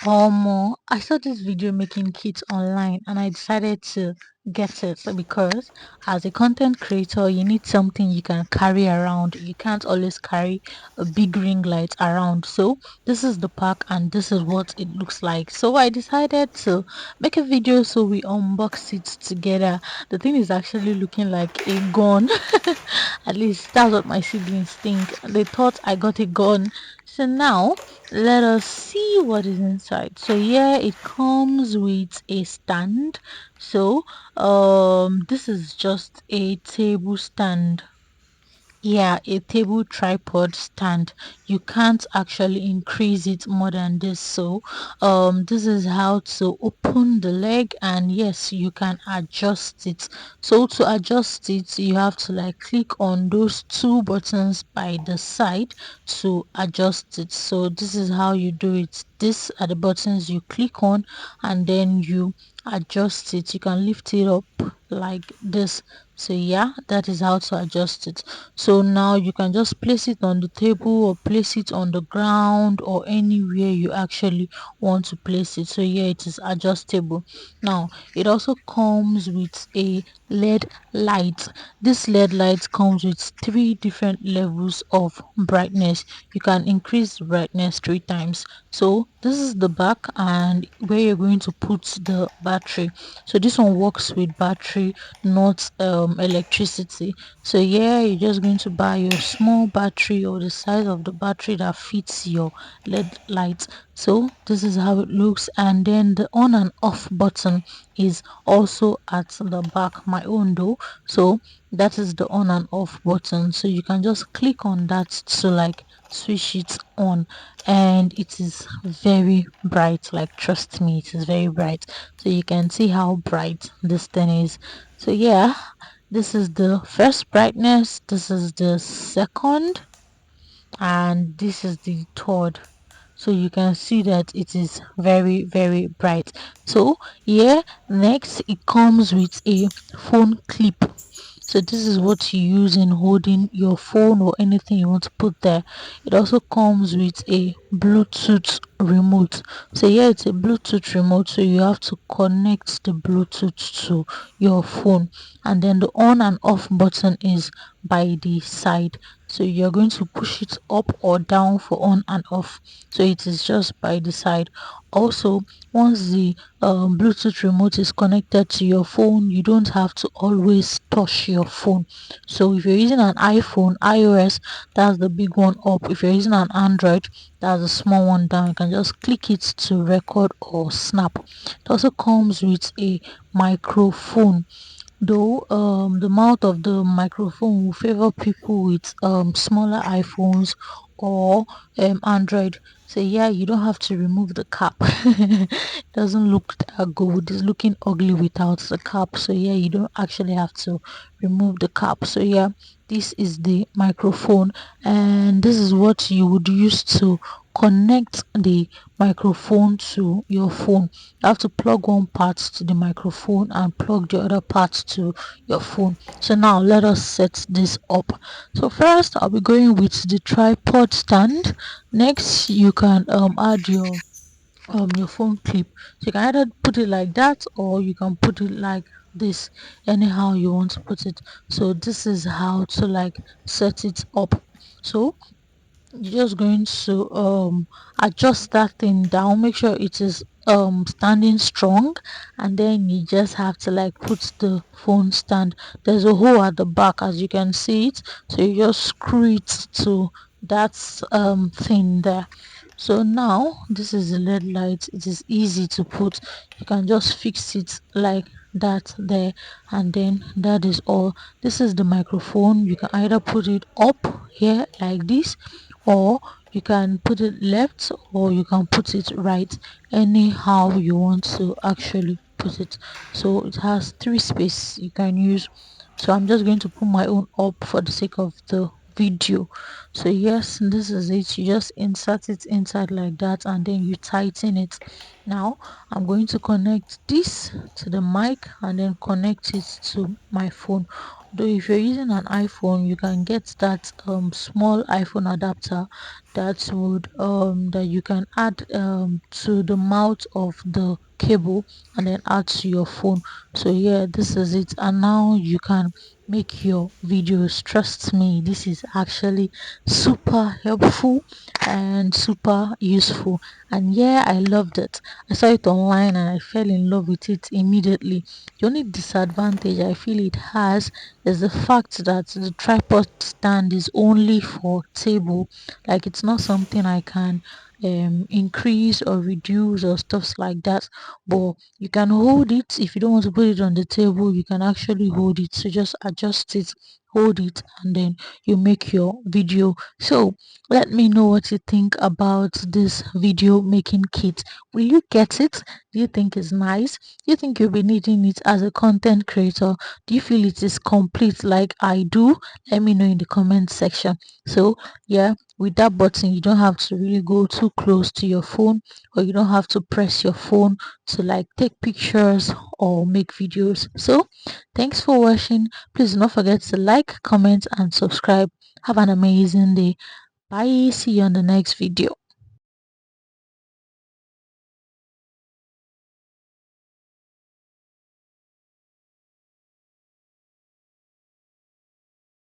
I saw this video making kits online and I decided to get it because as a content creator, you need something you can carry around. You can't always carry a big ring light around. So this is the pack and this is what it looks like. So I decided to make a video so we unbox it together. The thing is actually looking like a gun. At least that's what my siblings think. They thought I got a gun. So now let us see what is inside. So yeah, it comes with a stand. So this is just a table stand. Yeah, a table tripod stand. You can't actually increase it more than this. So this is how to open the leg, and yes, you can adjust it. So to adjust it, you have to like click on those two buttons by the side to adjust it. So this is how you do it. These are the buttons you click on and then you adjust it. You can lift it up like this. So yeah, that is how to adjust it. So now you can just place it on the table or place it on the ground or anywhere you actually want to place it. So yeah, it is adjustable. Now it also comes with a LED light. This LED light comes with three different levels of brightness. You can increase the brightness 3 times. So this is the back and where you're going to put the battery. So this one works with battery, not electricity. So yeah, you're just going to buy your small battery or the size of the battery that fits your LED light. So this is how it looks, and then the on and off button is also at the back, my own though. So that is the on and off button, so you can just click on that to like switch it on, and it is very bright. Like, trust me, it is very bright. So you can see how bright this thing is. So yeah, this is the first brightness, this is the second, and this is the third. So you can see that it is very very bright. So yeah, next it comes with a phone clip. So this is what you use in holding your phone or anything you want to put there. It also comes with a Bluetooth remote. So yeah, it's a Bluetooth remote, so you have to connect the Bluetooth to your phone, and then the on and off button is by the side. So you're going to push it up or down for on and off. So it is just by the side. Also, once the Bluetooth remote is connected to your phone, you don't have to always touch your phone. So if you're using an iPhone, iOS, that's the big one up. If you're using an Android, that's the small one down. You can just click it to record or snap. It also comes with a microphone, though the mouth of the microphone will favor people with smaller iPhones or Android. So yeah, you don't have to remove the cap. It doesn't look that good, it's looking ugly without the cap. So yeah, you don't actually have to remove the cap. So yeah, this is the microphone, and this is what you would use to connect the microphone to your phone. You have to plug one part to the microphone and plug the other part to your phone. So now let us set this up. So first I'll be going with the tripod stand. Next you can add your phone clip. So you can either put it like that or you can put it like this, anyhow you want to put it. So this is how to like set it up. So you're just going to adjust that thing down, make sure it is standing strong, and then you just have to like put the phone stand. There's a hole at the back as you can see it, so you just screw it to that thing there. So now this is the LED light. It is easy to put. You can just fix it like that there, and then that is all. This is the microphone. You can either put it up here like this, or you can put it left, or you can put it right, anyhow you want to actually put it. So it has three spaces you can use. So I'm just going to put my own up for the sake of the video. So yes, this is it. You just insert it inside like that and then you tighten it. Now I'm going to connect this to the mic and then connect it to my phone. Though if you're using an iPhone, you can get that small iPhone adapter that would that you can add to the mouth of the cable and then add to your phone. So yeah, this is it. And now you can make your videos. Trust me, this is actually super helpful and super useful. And yeah, I loved it. I saw it online and I fell in love with it immediately. The only disadvantage I feel it has is the fact that the tripod stand is only for table. Like it's not something I can increase or reduce or stuffs like that. But you can hold it if you don't want to put it on the table. You can actually hold it. So just adjust it, hold it, and then you make your video. So let me know what you think about this video making kit. Will you get it? Do you think it's nice? Do you think you'll be needing it as a content creator? Do you feel it is complete like I do? Let me know in the comment section. So yeah, with that button you don't have to really go too close to your phone, or you don't have to press your phone to like take pictures or make videos. So thanks for watching. Please do not forget to like, comment and subscribe. Have an amazing day. Bye. See you on the next video.